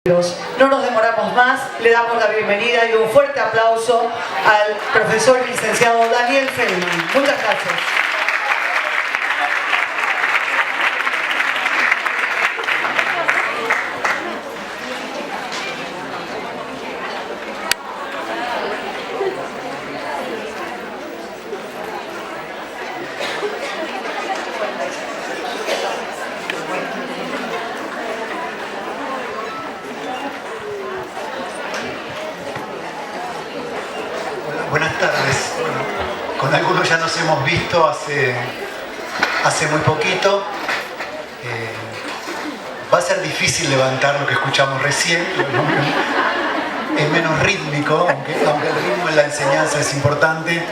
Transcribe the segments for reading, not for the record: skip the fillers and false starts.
No nos demoramos más, le damos la bienvenida y un fuerte aplauso al profesor licenciado Daniel Feldman. Muchas gracias. Buenas tardes. Con algunos ya nos hemos visto hace muy poquito. Va a ser difícil levantar lo que escuchamos recién. Es menos rítmico, aunque el ritmo en la enseñanza es importante.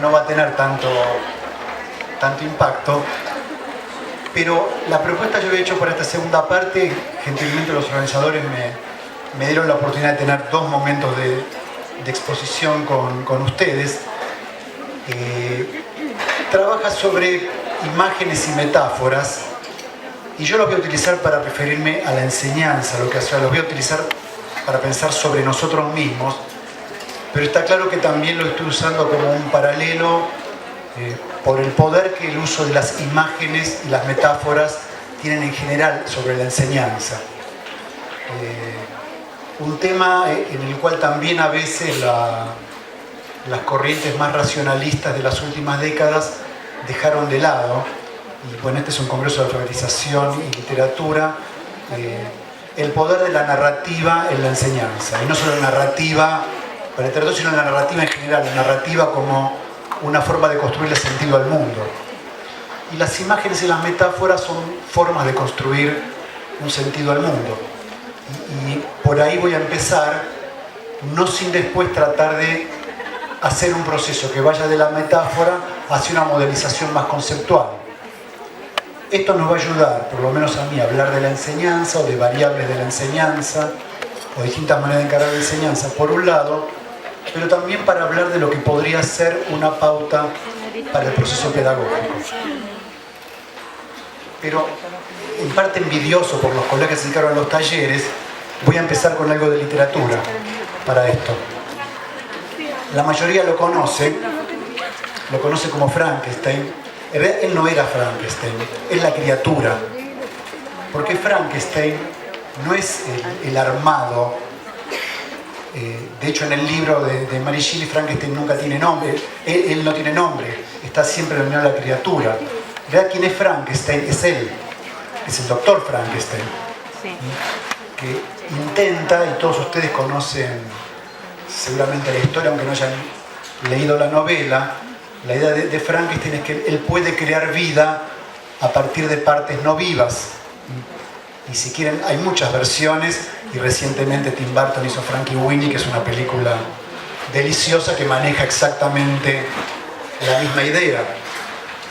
No va a tener tanto impacto. Pero la propuesta yo había hecho para esta segunda parte, gentilmente los organizadores me dieron la oportunidad de tener dos momentos de exposición con ustedes. Trabaja sobre imágenes y metáforas y yo lo voy a utilizar para referirme a la enseñanza, lo voy a utilizar para pensar sobre nosotros mismos, pero está claro que también lo estoy usando como un paralelo por el poder que el uso de las imágenes y las metáforas tienen en general sobre la enseñanza. Un tema en el cual también a veces las corrientes más racionalistas de las últimas décadas dejaron de lado. Y bueno, este es un congreso de alfabetización y literatura. El poder de la narrativa en la enseñanza. Y no solo la narrativa para la literatura, sino la narrativa en general. La narrativa como una forma de construirle sentido al mundo. Y las imágenes y las metáforas son formas de construir un sentido al mundo. Y por ahí voy a empezar, no sin después tratar de hacer un proceso que vaya de la metáfora hacia una modelización más conceptual. Esto nos va a ayudar, por lo menos a mí, a hablar de la enseñanza o de variables de la enseñanza o distintas maneras de encarar la enseñanza, por un lado, pero también para hablar de lo que podría ser una pauta para el proceso pedagógico. Pero en parte envidioso por los colegas que se dedicaron a los talleres, voy a empezar con algo de literatura para esto. La mayoría lo conoce como Frankenstein. En realidad, él no era Frankenstein, es la criatura. Porque Frankenstein no es el armado. De hecho, en el libro de Mary Shelley, Frankenstein nunca tiene nombre. Él no tiene nombre, está siempre denominado la criatura. En realidad, ¿quién es Frankenstein? Es él. Es el doctor Frankenstein. Sí. Que intenta, y todos ustedes conocen seguramente la historia, aunque no hayan leído la novela, la idea de Frankenstein es que él puede crear vida a partir de partes no vivas. Y si quieren, hay muchas versiones, y recientemente Tim Burton hizo Frankenweenie, que es una película deliciosa que maneja exactamente la misma idea.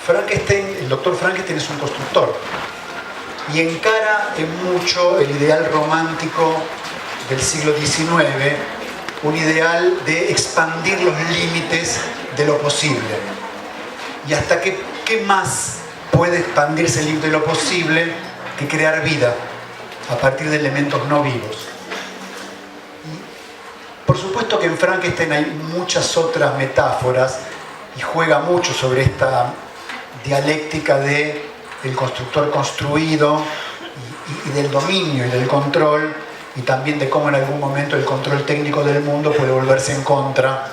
Frankenstein, el doctor Frankenstein es un constructor y encara en mucho el ideal romántico del siglo XIX, un ideal de expandir los límites de lo posible. Y hasta qué más puede expandirse el límite de lo posible que crear vida a partir de elementos no vivos. Y por supuesto que en Frankenstein hay muchas otras metáforas y juega mucho sobre esta dialéctica de el constructor construido y del dominio y del control, y también de cómo en algún momento el control técnico del mundo puede volverse en contra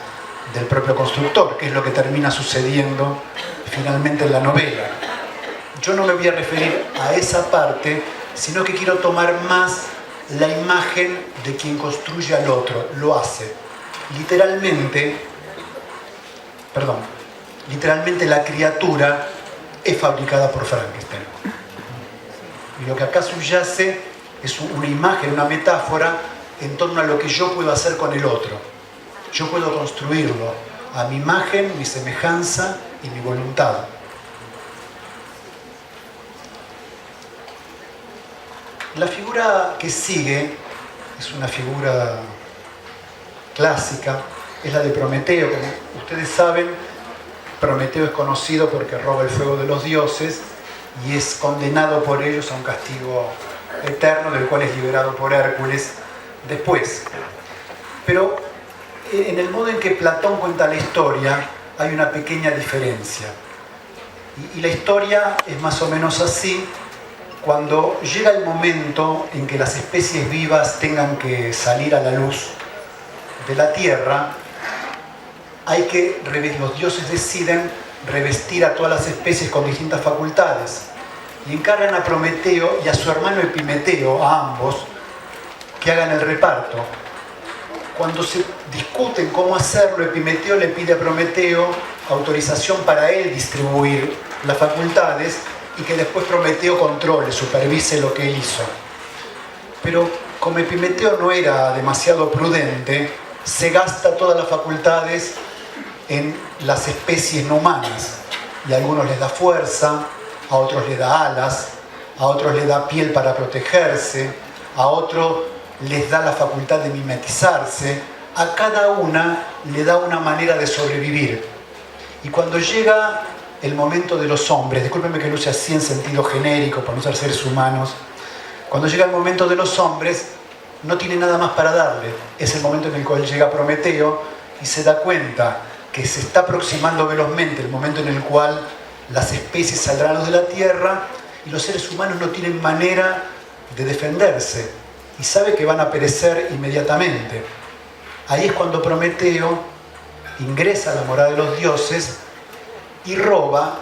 del propio constructor, que es lo que termina sucediendo finalmente en la novela. Yo no me voy a referir a esa parte, sino que quiero tomar más la imagen de quien construye al otro, lo hace. Literalmente la criatura es fabricada por Frankenstein. Y lo que acá subyace es una imagen, una metáfora en torno a lo que yo puedo hacer con el otro. Yo puedo construirlo a mi imagen, mi semejanza y mi voluntad. La figura que sigue es una figura clásica, es la de Prometeo. Como ustedes saben, Prometeo es conocido porque roba el fuego de los dioses y es condenado por ellos a un castigo eterno del cual es liberado por Hércules después. Pero en el modo en que Platón cuenta la historia hay una pequeña diferencia. Y la historia es más o menos así. Cuando llega el momento en que las especies vivas tengan que salir a la luz de la tierra, los dioses deciden revestir a todas las especies con distintas facultades y encargan a Prometeo y a su hermano Epimeteo, a ambos, que hagan el reparto. Cuando se discuten cómo hacerlo, Epimeteo le pide a Prometeo autorización para él distribuir las facultades y que después Prometeo controle, supervise lo que él hizo. Pero como Epimeteo no era demasiado prudente, se gasta todas las facultades en las especies no humanas, y a algunos les da fuerza, a otros les da alas, a otros les da piel para protegerse, a otros les da la facultad de mimetizarse, a cada una le da una manera de sobrevivir. Y cuando llega el momento de los hombres, discúlpenme que lo use así en sentido genérico, por no ser seres humanos, cuando llega el momento de los hombres, no tiene nada más para darle. Es el momento en el cual llega Prometeo y se da cuenta que se está aproximando velozmente el momento en el cual las especies saldrán a luz de la tierra y los seres humanos no tienen manera de defenderse y sabe que van a perecer inmediatamente. Ahí es cuando Prometeo ingresa a la morada de los dioses y roba,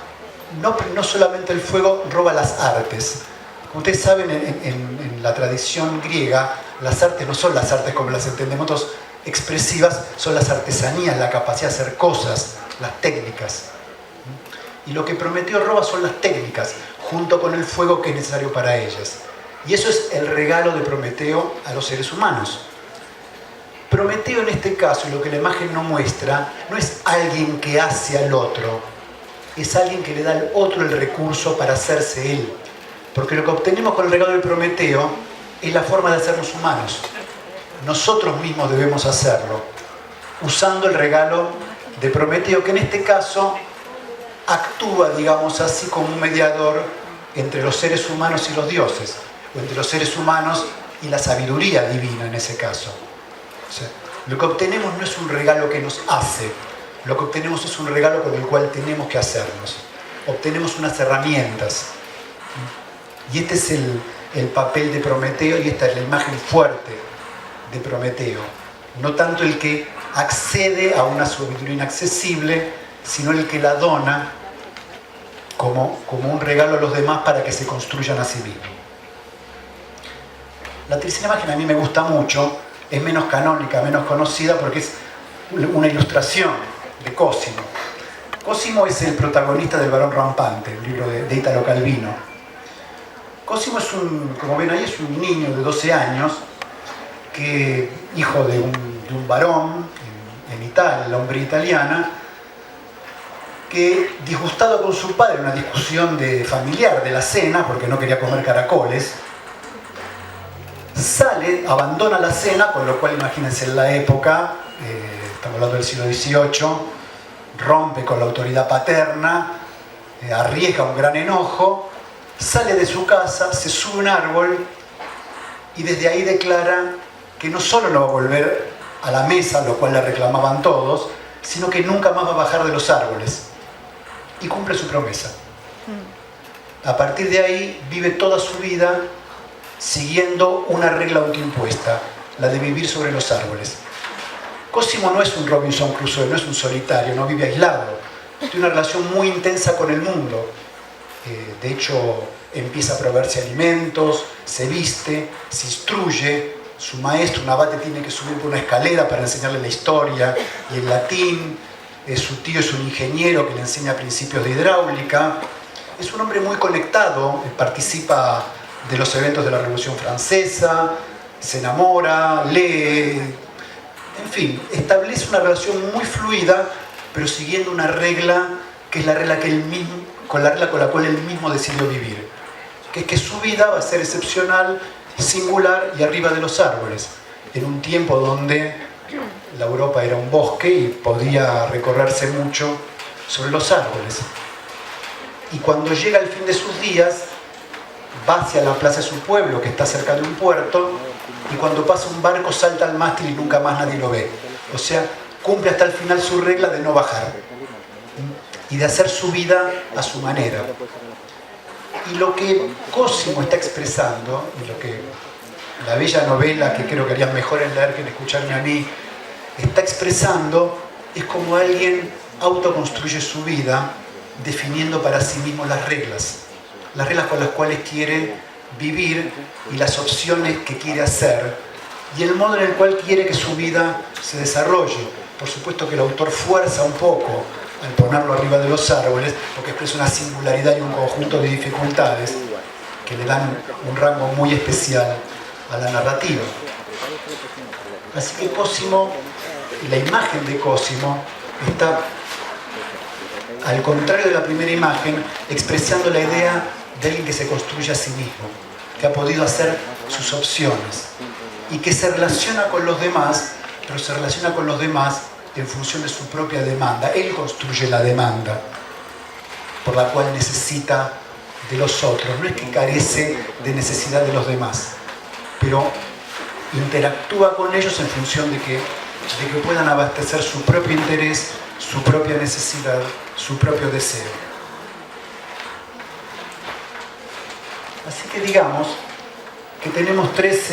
no solamente el fuego, roba las artes. Como ustedes saben, en la tradición griega, las artes no son las artes como las entendemos nosotros, expresivas, son las artesanías, la capacidad de hacer cosas, las técnicas. Y lo que Prometeo roba son las técnicas, junto con el fuego que es necesario para ellas. Y eso es el regalo de Prometeo a los seres humanos. Prometeo en este caso, y lo que la imagen no muestra, no es alguien que hace al otro, es alguien que le da al otro el recurso para hacerse él. Porque lo que obtenemos con el regalo de Prometeo es la forma de hacernos humanos. Nosotros mismos debemos hacerlo, usando el regalo de Prometeo, que en este caso actúa, digamos así, como un mediador entre los seres humanos y los dioses, o entre los seres humanos y la sabiduría divina en ese caso. O sea, lo que obtenemos no es un regalo que nos hace, lo que obtenemos es un regalo con el cual tenemos que hacernos. Obtenemos unas herramientas. Y este es el papel de Prometeo, y esta es la imagen fuerte de Prometeo. No tanto el que accede a una sabiduría inaccesible, sino el que la dona como un regalo a los demás para que se construyan a sí mismos. La tercera imagen a mí me gusta mucho, es menos canónica, menos conocida, porque es una ilustración de Cosimo. Cosimo es el protagonista del Varón Rampante, un libro de Italo Calvino. Cosimo es como ven ahí, es un niño de 12 años, hijo de un varón en Italia, la Umbría italiana, que, disgustado con su padre en una discusión familiar de la cena, porque no quería comer caracoles, sale, abandona la cena, con lo cual imagínense en la época, estamos hablando del siglo XVIII, rompe con la autoridad paterna, arriesga un gran enojo, sale de su casa, se sube a un árbol y desde ahí declara que no solo no va a volver a la mesa, lo cual le reclamaban todos, sino que nunca más va a bajar de los árboles. Y cumple su promesa. A partir de ahí vive toda su vida siguiendo una regla autoimpuesta, la de vivir sobre los árboles. Cosimo no es un Robinson Crusoe, no es un solitario, no vive aislado. Tiene una relación muy intensa con el mundo. De hecho, empieza a proveerse alimentos, se viste, se instruye. Su maestro, un abate, tiene que subir por una escalera para enseñarle la historia y el latín. Su tío es un ingeniero que le enseña principios de hidráulica. Es un hombre muy conectado, participa de los eventos de la Revolución Francesa, se enamora, lee, en fin, establece una relación muy fluida, pero siguiendo una regla que es la regla con la cual él mismo decidió vivir, que es que su vida va a ser excepcional, singular y arriba de los árboles, en un tiempo donde la Europa era un bosque y podía recorrerse mucho sobre los árboles. Y cuando llega el fin de sus días, va hacia la plaza de su pueblo, que está cerca de un puerto, y cuando pasa un barco salta al mástil y nunca más nadie lo ve. O sea, cumple hasta el final su regla de no bajar y de hacer su vida a su manera. Y lo que Cosimo está expresando, y lo que la bella novela, que creo que harían mejor en leer que en escucharme a mí, está expresando, es como alguien autoconstruye su vida definiendo para sí mismo las reglas con las cuales quiere vivir y las opciones que quiere hacer y el modo en el cual quiere que su vida se desarrolle. Por supuesto que el autor fuerza un poco al ponerlo arriba de los árboles, porque expresa una singularidad y un conjunto de dificultades que le dan un rango muy especial a la narrativa. Así que Cosimo, la imagen de Cosimo, está, al contrario de la primera imagen, expresando la idea de alguien que se construye a sí mismo, que ha podido hacer sus opciones y que se relaciona con los demás, pero se relaciona con los demás en función de su propia demanda. Él construye la demanda por la cual necesita de los otros. No es que carece de necesidad de los demás, pero interactúa con ellos en función de que puedan abastecer su propio interés, su propia necesidad, su propio deseo. Así que digamos que tenemos tres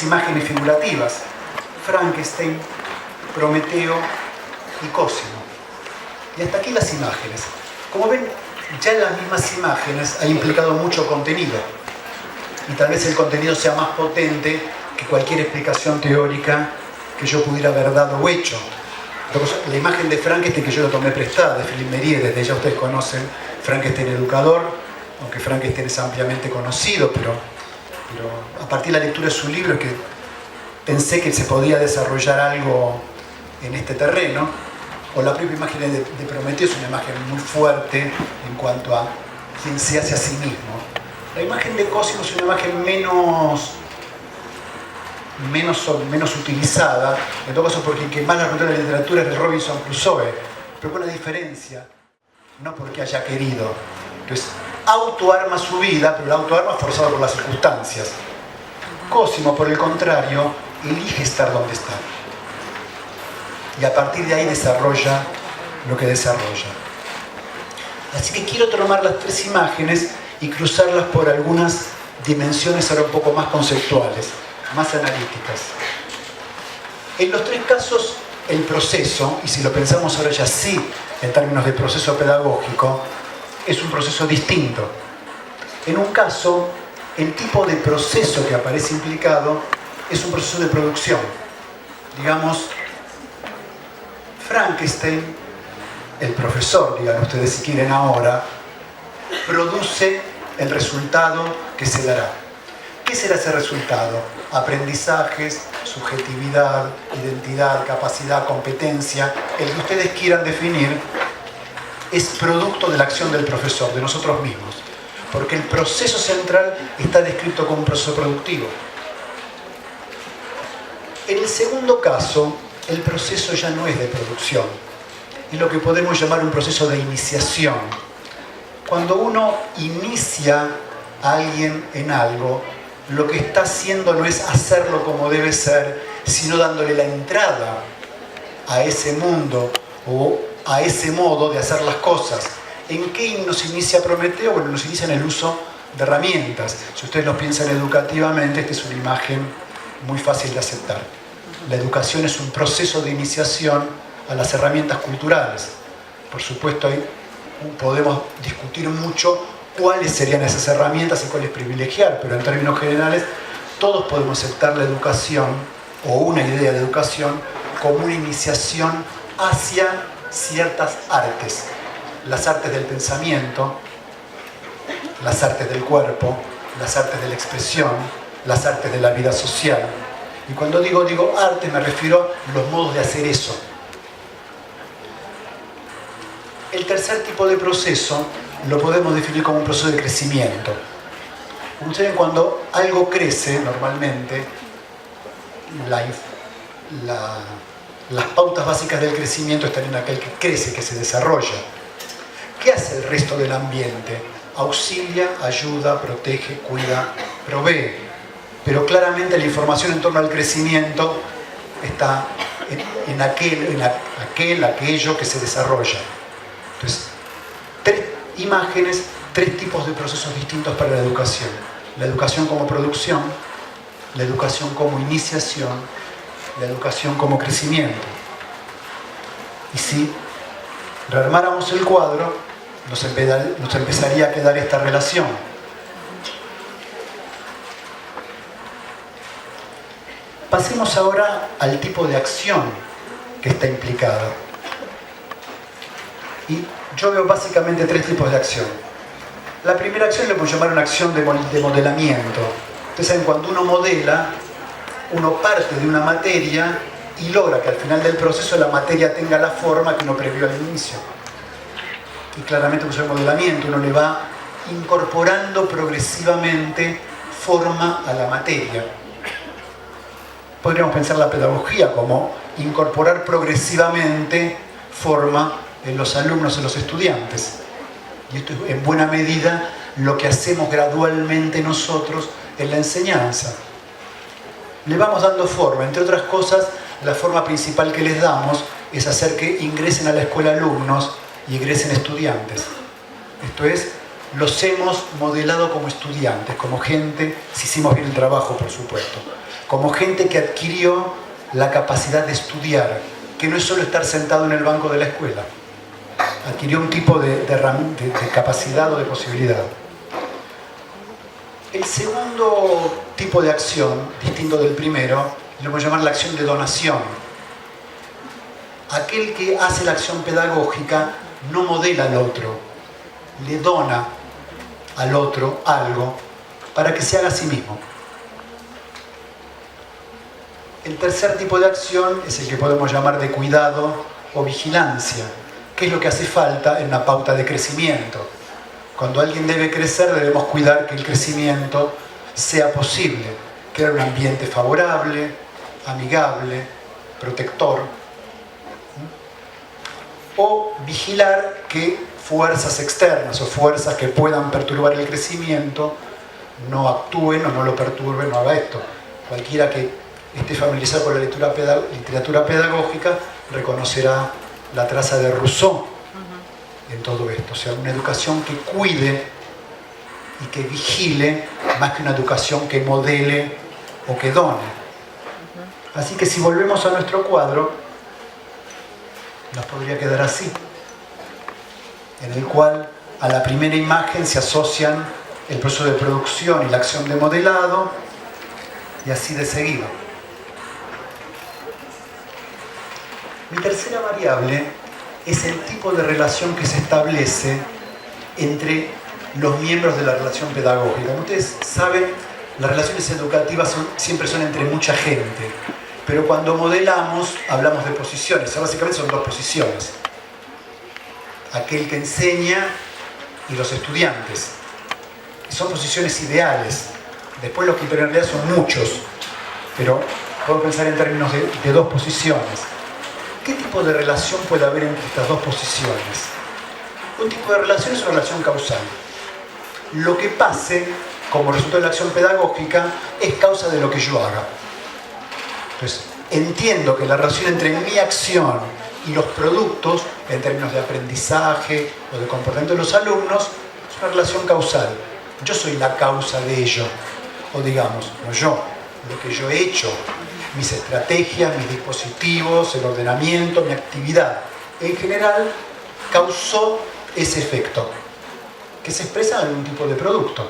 imágenes figurativas: Frankenstein, Prometeo y Cosimo. Y hasta aquí las imágenes. Como ven, ya en las mismas imágenes ha implicado mucho contenido. Y tal vez el contenido sea más potente que cualquier explicación teórica que yo pudiera haber dado o hecho. La imagen de Frankenstein, que yo lo tomé prestada, de Philippe Mériès, desde ya ustedes conocen Frankenstein educador, aunque Frankenstein es ampliamente conocido, pero a partir de la lectura de su libro es que pensé que se podía desarrollar algo en este terreno. O la propia imagen de Prometeo es una imagen muy fuerte en cuanto a quien se hace a sí mismo. La imagen de Cosimo es una imagen menos utilizada, en todo caso porque el que más la recuerda de la literatura es de Robinson Crusoe, pero con una diferencia, no porque haya querido. Entonces, autoarma su vida, pero la autoarma forzada por las circunstancias. Cosimo, por el contrario, elige estar donde está. Y a partir de ahí desarrolla lo que desarrolla. Así que quiero tomar las tres imágenes y cruzarlas por algunas dimensiones ahora un poco más conceptuales, más analíticas. En los tres casos, el proceso, y si lo pensamos ahora ya sí en términos de proceso pedagógico, es un proceso distinto. En un caso, el tipo de proceso que aparece implicado es un proceso de producción. Digamos, Frankenstein, el profesor, digan ustedes si quieren ahora, produce el resultado que se dará. ¿Qué será ese resultado? Aprendizajes, subjetividad, identidad, capacidad, competencia, el que ustedes quieran definir, es producto de la acción del profesor, de nosotros mismos. Porque el proceso central está descrito como un proceso productivo. En el segundo caso, el proceso ya no es de producción, es lo que podemos llamar un proceso de iniciación. Cuando uno inicia a alguien en algo, lo que está haciendo no es hacerlo como debe ser, sino dándole la entrada a ese mundo o a ese modo de hacer las cosas. ¿En qué nos inicia Prometeo? Bueno, nos inicia en el uso de herramientas. Si ustedes lo piensan educativamente, esta es una imagen muy fácil de aceptar. La educación es un proceso de iniciación a las herramientas culturales. Por supuesto, ahí podemos discutir mucho cuáles serían esas herramientas y cuáles privilegiar, pero en términos generales todos podemos aceptar la educación o una idea de educación como una iniciación hacia ciertas artes. Las artes del pensamiento, las artes del cuerpo, las artes de la expresión, las artes de la vida social. Y cuando digo arte me refiero a los modos de hacer eso. El tercer tipo de proceso lo podemos definir como un proceso de crecimiento. Como ustedes ven, cuando algo crece, normalmente, las pautas básicas del crecimiento están en aquel que crece, que se desarrolla. ¿Qué hace el resto del ambiente? Auxilia, ayuda, protege, cuida, provee. Pero claramente la información en torno al crecimiento está en aquello que se desarrolla. Entonces, 3 imágenes, 3 tipos de procesos distintos para la educación. La educación como producción, la educación como iniciación, la educación como crecimiento. Y si rearmáramos el cuadro, nos empezaría a quedar esta relación. Pasemos ahora al tipo de acción que está implicada. Y yo veo básicamente 3 tipos de acción. La primera acción le puedo llamar una acción de modelamiento. Ustedes saben, cuando uno modela, uno parte de una materia y logra que al final del proceso la materia tenga la forma que uno previó al inicio. Y claramente con el modelamiento uno le va incorporando progresivamente forma a la materia. Podríamos pensar la pedagogía como incorporar progresivamente forma en los alumnos, en los estudiantes. Y esto es en buena medida lo que hacemos gradualmente nosotros en la enseñanza. Le vamos dando forma, entre otras cosas, la forma principal que les damos es hacer que ingresen a la escuela alumnos y egresen estudiantes. Esto es, los hemos modelado como estudiantes, como gente, si hicimos bien el trabajo, por supuesto, como gente que adquirió la capacidad de estudiar, que no es solo estar sentado en el banco de la escuela, adquirió un tipo de capacidad o de posibilidad. El segundo tipo de acción, distinto del primero, le voy a llamar la acción de donación. Aquel que hace la acción pedagógica no modela al otro, le dona al otro algo para que se haga a sí mismo. El tercer tipo de acción es el que podemos llamar de cuidado o vigilancia, que es lo que hace falta en una pauta de crecimiento. Cuando alguien debe crecer, debemos cuidar que el crecimiento sea posible, crear un ambiente favorable, amigable, protector, o vigilar que fuerzas externas o fuerzas que puedan perturbar el crecimiento no actúen o no lo perturben, no haga esto. Cualquiera que esté familiarizado con la literatura pedagógica reconocerá la traza de Rousseau en todo esto. O sea, una educación que cuide y que vigile más que una educación que modele o que done. Así que si volvemos a nuestro cuadro, nos podría quedar así, en el cual a la primera imagen se asocian el proceso de producción y la acción de modelado, y así de seguido. Mi tercera variable es el tipo de relación que se establece entre los miembros de la relación pedagógica. Como ustedes saben, las relaciones educativas siempre son entre mucha gente, pero cuando modelamos hablamos de posiciones. O sea, básicamente son 2 posiciones. Aquel que enseña y los estudiantes. Y son posiciones ideales. Después los que en realidad son muchos, pero podemos pensar en términos de 2 posiciones. ¿Qué tipo de relación puede haber entre estas 2 posiciones? Un tipo de relación es una relación causal. Lo que pase como resultado de la acción pedagógica es causa de lo que yo haga. Entonces, entiendo que la relación entre mi acción y los productos, en términos de aprendizaje o de comportamiento de los alumnos, es una relación causal. Yo soy la causa de ello. O digamos, no yo, lo que yo he hecho, mis estrategias, mis dispositivos, el ordenamiento, mi actividad, en general, causó ese efecto, que se expresa en un tipo de producto.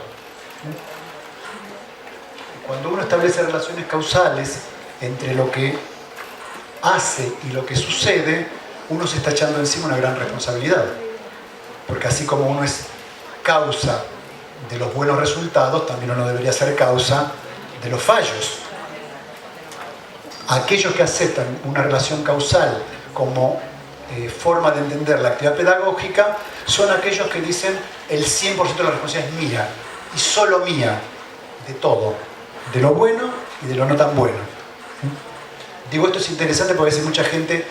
Cuando uno establece relaciones causales entre lo que hace y lo que sucede, uno se está echando encima una gran responsabilidad. Porque así como uno es causa de los buenos resultados, también uno debería ser causa de los fallos. Aquellos que aceptan una relación causal como forma de entender la actividad pedagógica son aquellos que dicen el 100% de la responsabilidad es mía y solo mía, de todo, de lo bueno y de lo no tan bueno. Digo, esto es interesante porque a veces mucha gente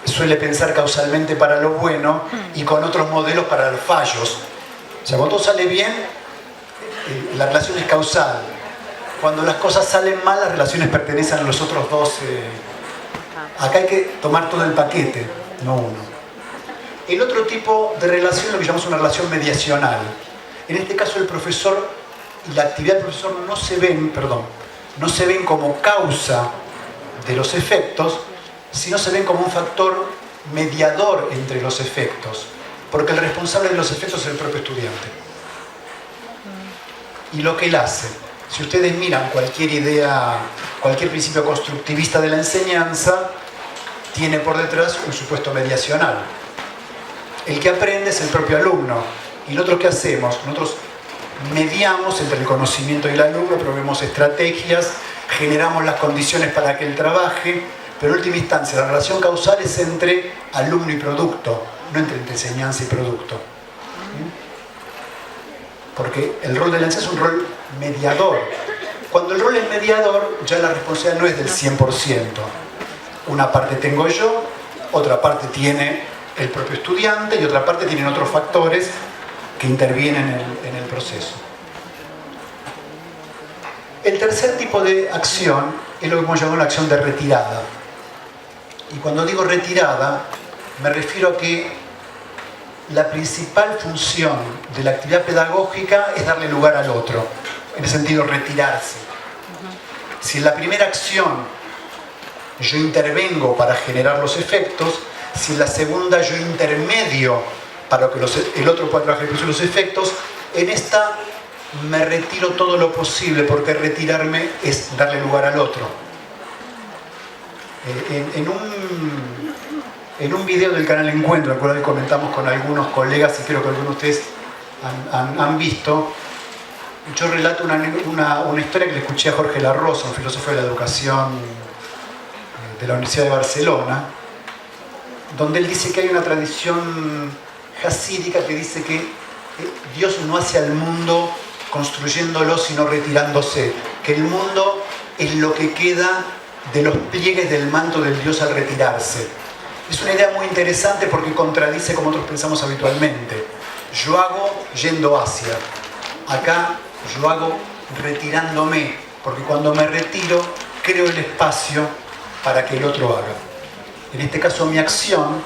suele pensar causalmente para lo bueno y con otros modelos para los fallos. O sea, cuando todo sale bien, la relación es causal. Cuando las cosas salen mal, las relaciones pertenecen a los otros dos. Acá hay que tomar todo el paquete, no uno. El otro tipo de relación, lo que llamamos una relación mediacional. En este caso, el profesor y la actividad del profesor no se ven como causa de los efectos, sino se ven como un factor mediador entre los efectos, porque el responsable de los efectos es el propio estudiante. Y lo que él hace, si ustedes miran cualquier idea, cualquier principio constructivista de la enseñanza, tiene por detrás un supuesto mediacional. El que aprende es el propio alumno. ¿Y nosotros qué hacemos? Nosotros mediamos entre el conocimiento y el alumno, proveemos estrategias, generamos las condiciones para que él trabaje, pero en última instancia la relación causal es entre alumno y producto, no entre enseñanza y producto. Porque el rol de la enseñanza es un rol mediador. Cuando el rol es mediador, ya la responsabilidad no es del 100%. Una parte tengo yo, otra parte tiene el propio estudiante y otra parte tienen otros factores que intervienen en el proceso. El tercer tipo de acción es lo que hemos llamado una acción de retirada. Y cuando digo retirada, me refiero a que la principal función de la actividad pedagógica es darle lugar al otro, en el sentido retirarse. Si en la primera acción yo intervengo para generar los efectos, si en la segunda yo intermedio para que el otro pueda trabajar los efectos, en esta me retiro todo lo posible, porque retirarme es darle lugar al otro. En un video del canal Encuentro, el cual comentamos con algunos colegas y creo que algunos de ustedes han visto, yo relato una historia que le escuché a Jorge Larrosa, un filósofo de la educación de la Universidad de Barcelona, donde él dice que hay una tradición jasídica que dice que Dios no hace al mundo construyéndolo, sino retirándose, que el mundo es lo que queda de los pliegues del manto del Dios al retirarse. Es una idea muy interesante porque contradice como nosotros pensamos habitualmente. Yo hago yendo hacia. Acá yo hago retirándome, porque cuando me retiro creo el espacio para que el otro haga. En este caso mi acción,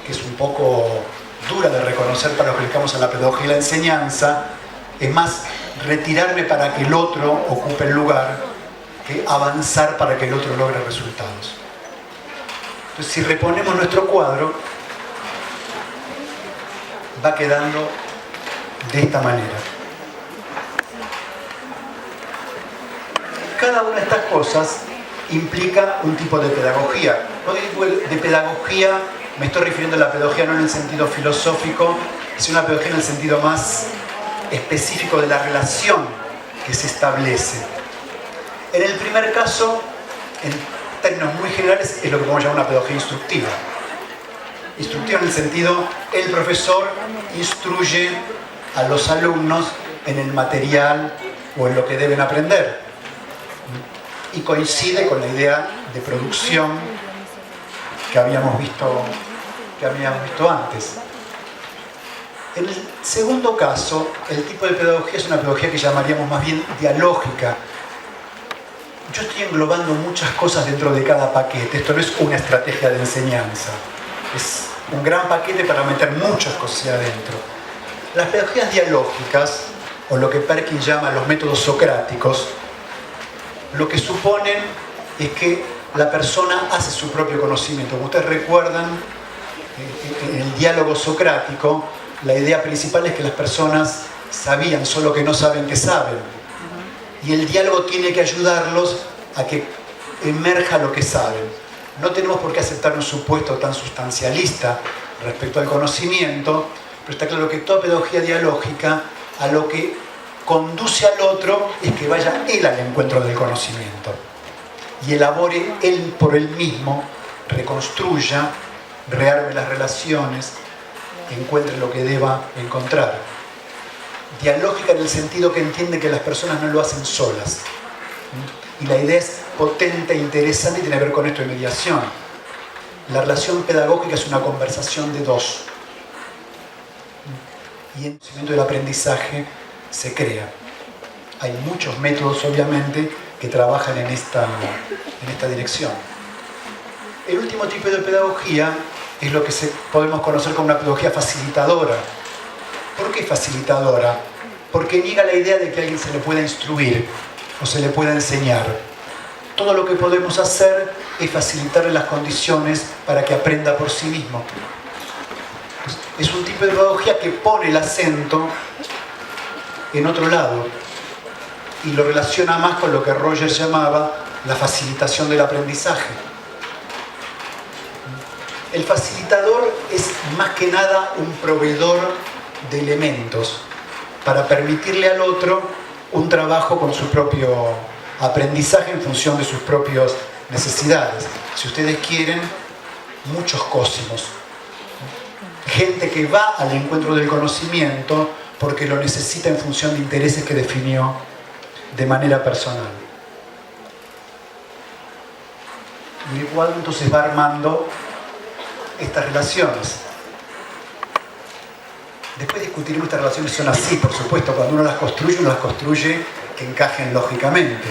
que es un poco dura de reconocer para los que dedicamos a la pedagogía y la enseñanza, es más retirarme para que el otro ocupe el lugar que avanzar para que el otro logre resultados. Entonces, si reponemos nuestro cuadro, va quedando de esta manera. Cada una de estas cosas implica un tipo de pedagogía. Cuando digo de pedagogía, me estoy refiriendo a la pedagogía no en el sentido filosófico, sino a la pedagogía en el sentido más específico de la relación que se establece. En el primer caso, en términos muy generales, es lo que podemos llamar una pedagogía instructiva. Instructiva en el sentido, el profesor instruye a los alumnos en el material o en lo que deben aprender. Y coincide con la idea de producción que habíamos visto antes. En el segundo caso, el tipo de pedagogía es una pedagogía que llamaríamos más bien dialógica. Yo estoy englobando muchas cosas dentro de cada paquete. Esto no es una estrategia de enseñanza. Es un gran paquete para meter muchas cosas adentro. Las pedagogías dialógicas, o lo que Perkin llama los métodos socráticos, lo que suponen es que la persona hace su propio conocimiento. Como ustedes recuerdan, en el diálogo socrático, la idea principal es que las personas sabían, solo que no saben que saben. Y el diálogo tiene que ayudarlos a que emerja lo que saben. No tenemos por qué aceptar un supuesto tan sustancialista respecto al conocimiento, pero está claro que toda pedagogía dialógica a lo que conduce al otro es que vaya él al encuentro del conocimiento y elabore él por él mismo, reconstruya, rearme las relaciones, encuentre lo que deba encontrar. Dialógica en el sentido que entiende que las personas no lo hacen solas. Y la idea es potente e interesante y tiene que ver con esto de mediación. La relación pedagógica es una conversación de dos. Y el conocimiento del aprendizaje se crea. Hay muchos métodos, obviamente, que trabajan en esta dirección. El último tipo de pedagogía es lo que podemos conocer como una pedagogía facilitadora. ¿Por qué facilitadora? Porque niega la idea de que a alguien se le pueda instruir o se le pueda enseñar. Todo lo que podemos hacer es facilitarle las condiciones para que aprenda por sí mismo. Es un tipo de pedagogía que pone el acento en otro lado y lo relaciona más con lo que Roger llamaba la facilitación del aprendizaje. El facilitador es más que nada un proveedor de elementos para permitirle al otro un trabajo con su propio aprendizaje en función de sus propias necesidades. Si ustedes quieren, muchos cósimos. Gente que va al encuentro del conocimiento porque lo necesita en función de intereses que definió de manera personal. Y el cuadro entonces va armando estas relaciones. Después discutiremos estas relaciones son así, por supuesto, cuando uno las construye que encajen lógicamente.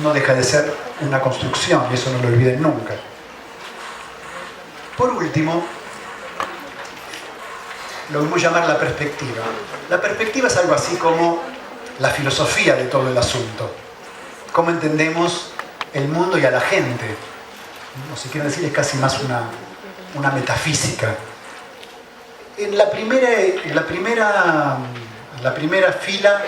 No deja de ser una construcción, y eso no lo olviden nunca. Por último, lo vamos a llamar la perspectiva. La perspectiva es algo así como la filosofía de todo el asunto. Cómo entendemos el mundo y a la gente. O si quieren decir, es casi más una metafísica. En la primera fila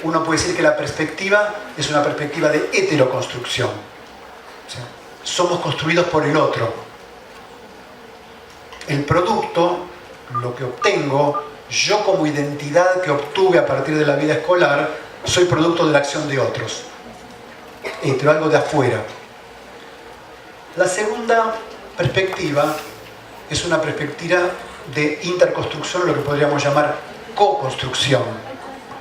uno puede decir que la perspectiva es una perspectiva de heteroconstrucción. O sea, somos construidos por el otro. El producto, lo que obtengo, yo como identidad que obtuve a partir de la vida escolar, soy producto de la acción de otros. Algo de afuera. La segunda perspectiva es una perspectiva de interconstrucción, lo que podríamos llamar co-construcción.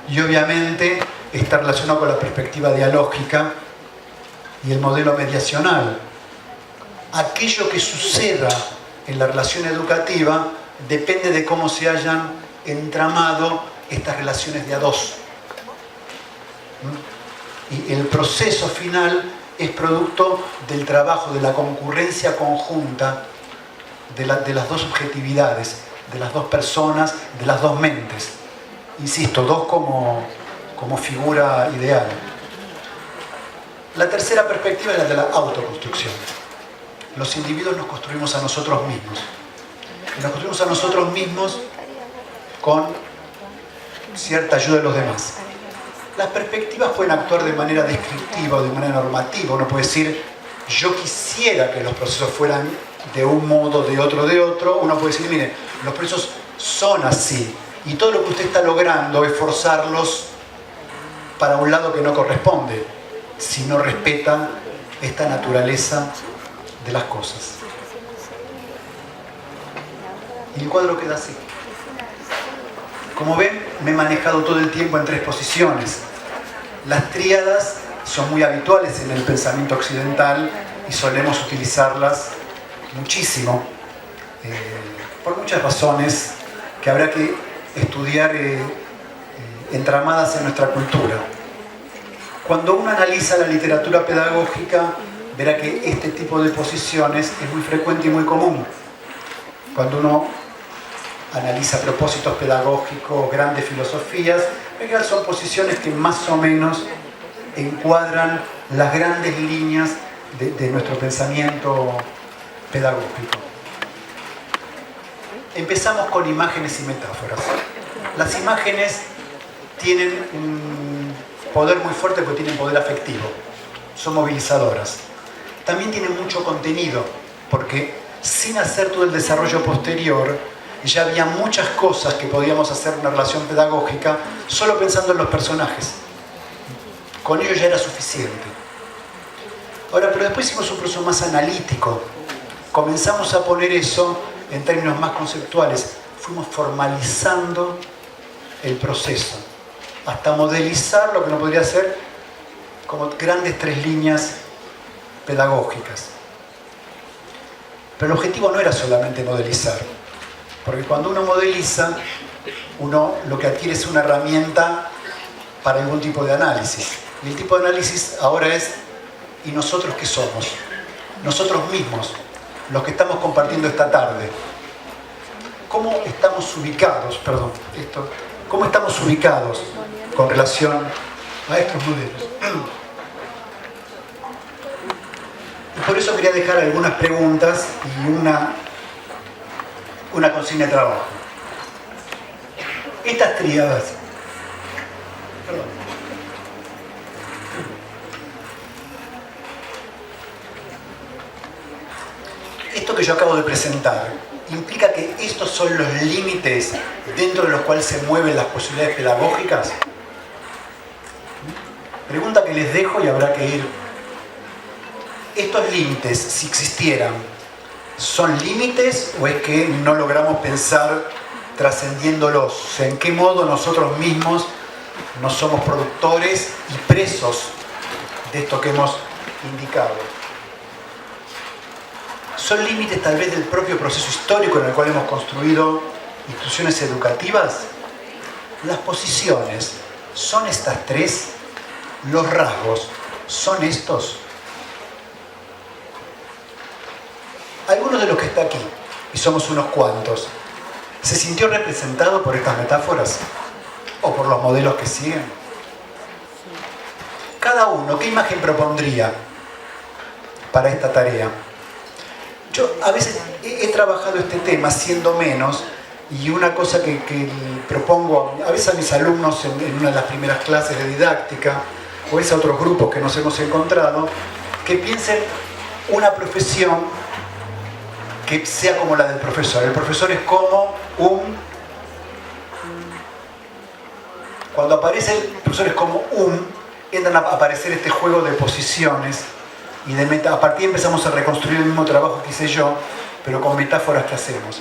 Y obviamente está relacionado con la perspectiva dialógica y el modelo mediacional. Aquello que suceda en la relación educativa depende de cómo se hayan entramado estas relaciones de a dos. Y el proceso final es producto del trabajo, de la concurrencia conjunta de las dos subjetividades, de las dos personas, de las dos mentes. Insisto, dos como figura ideal. La tercera perspectiva es la de la autoconstrucción. Los individuos nos construimos a nosotros mismos. Y nos construimos a nosotros mismos con cierta ayuda de los demás. Las perspectivas pueden actuar de manera descriptiva o de manera normativa. Uno puede decir, yo quisiera que los procesos fueran de un modo, de otro. Uno puede decir, mire, los procesos son así. Y todo lo que usted está logrando es forzarlos para un lado que no corresponde, si no respeta esta naturaleza de las cosas. Y el cuadro queda así. Como ven, me he manejado todo el tiempo en tres posiciones. Las tríadas son muy habituales en el pensamiento occidental y solemos utilizarlas muchísimo, por muchas razones que habrá que estudiar entramadas en nuestra cultura. Cuando uno analiza la literatura pedagógica, verá que este tipo de posiciones es muy frecuente y muy común. Cuando uno analiza propósitos pedagógicos, grandes filosofías, en general son posiciones que más o menos encuadran las grandes líneas de nuestro pensamiento pedagógico. Empezamos con imágenes y metáforas. Las imágenes tienen un poder muy fuerte porque tienen poder afectivo, son movilizadoras. También tienen mucho contenido, porque sin hacer todo el desarrollo posterior, ya había muchas cosas que podíamos hacer en una relación pedagógica solo pensando en los personajes. Con ello ya era suficiente. Ahora, pero después hicimos un proceso más analítico. Comenzamos a poner eso en términos más conceptuales. Fuimos formalizando el proceso, hasta modelizar lo que no podría ser como grandes tres líneas pedagógicas. Pero el objetivo no era solamente modelizar, porque cuando uno modeliza, uno lo que adquiere es una herramienta para algún tipo de análisis. Y el tipo de análisis ahora es, ¿y nosotros qué somos? Nosotros mismos, los que estamos compartiendo esta tarde. ¿Cómo estamos ubicados, cómo estamos ubicados con relación a estos modelos? Y por eso quería dejar algunas preguntas y una consigna de trabajo. Estas tríadas, esto que yo acabo de presentar, ¿implica que estos son los límites dentro de los cuales se mueven las posibilidades pedagógicas? Pregunta que les dejo y habrá que ir. ¿Estos límites, si existieran, son límites o es que no logramos pensar trascendiéndolos? O sea, ¿en qué modo nosotros mismos no somos productores y presos de esto que hemos indicado? ¿Son límites tal vez del propio proceso histórico en el cual hemos construido instituciones educativas? Las posiciones, ¿son estas tres? ¿Los rasgos son estos? Algunos de los que está aquí, y somos unos cuantos, ¿se sintió representado por estas metáforas? ¿O por los modelos que siguen? Cada uno, ¿qué imagen propondría para esta tarea? Yo a veces he trabajado este tema siendo menos, y una cosa que propongo a veces a mis alumnos en una de las primeras clases de didáctica, o es a otros grupos que nos hemos encontrado, que piensen una profesión que sea como la del profesor. El profesor es como cuando aparece el profesor es como entran a aparecer este juego de posiciones y de a partir de ahí empezamos a reconstruir el mismo trabajo que hice yo, pero con metáforas que hacemos.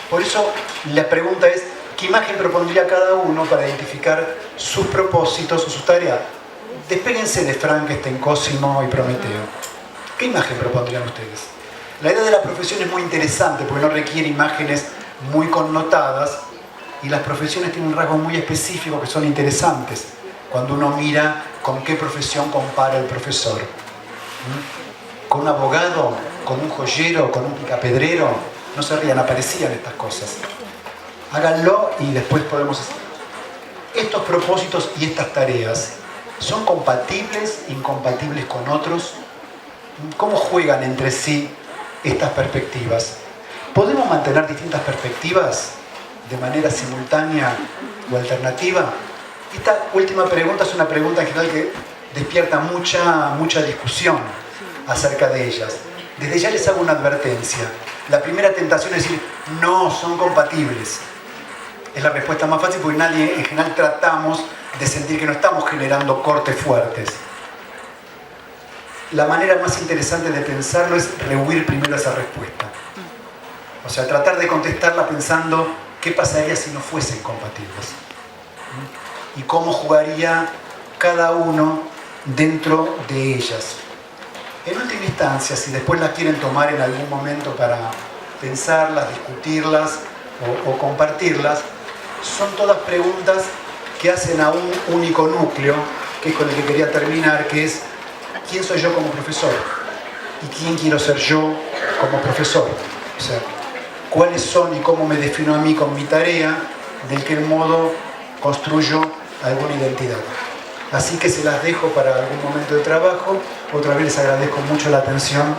Por eso la pregunta es, ¿qué imagen propondría cada uno para identificar sus propósitos o sus tareas? Despéguense de Frankenstein, Cosimo y Prometeo. ¿Qué imagen propondrían ustedes? La idea de la profesión es muy interesante porque no requiere imágenes muy connotadas y las profesiones tienen un rasgo muy específico que son interesantes cuando uno mira con qué profesión compara el profesor. ¿Con un abogado? ¿Con un joyero? ¿Con un picapedrero? No se rían, aparecían estas cosas. Háganlo y después podemos hacer. Estos propósitos y estas tareas, ¿son compatibles, incompatibles con otros? ¿Cómo juegan entre sí estas perspectivas? ¿Podemos mantener distintas perspectivas de manera simultánea o alternativa? Esta última pregunta es una pregunta en general que despierta mucha discusión acerca de ellas. Desde ya les hago una advertencia. La primera tentación es decir, no, son compatibles. Es la respuesta más fácil porque nadie, en general, tratamos de sentir que no estamos generando cortes fuertes. La manera más interesante de pensarlo es rehuir primero esa respuesta. O sea, tratar de contestarla pensando qué pasaría si no fuesen compatibles. Y cómo jugaría cada uno dentro de ellas. En última instancia, si después las quieren tomar en algún momento para pensarlas, discutirlas o compartirlas, son todas preguntas que hacen a un único núcleo, que es con el que quería terminar, que es ¿quién soy yo como profesor? ¿Y quién quiero ser yo como profesor? O sea, ¿cuáles son y cómo me defino a mí con mi tarea? ¿De qué modo construyo alguna identidad? Así que se las dejo para algún momento de trabajo. Otra vez les agradezco mucho la atención.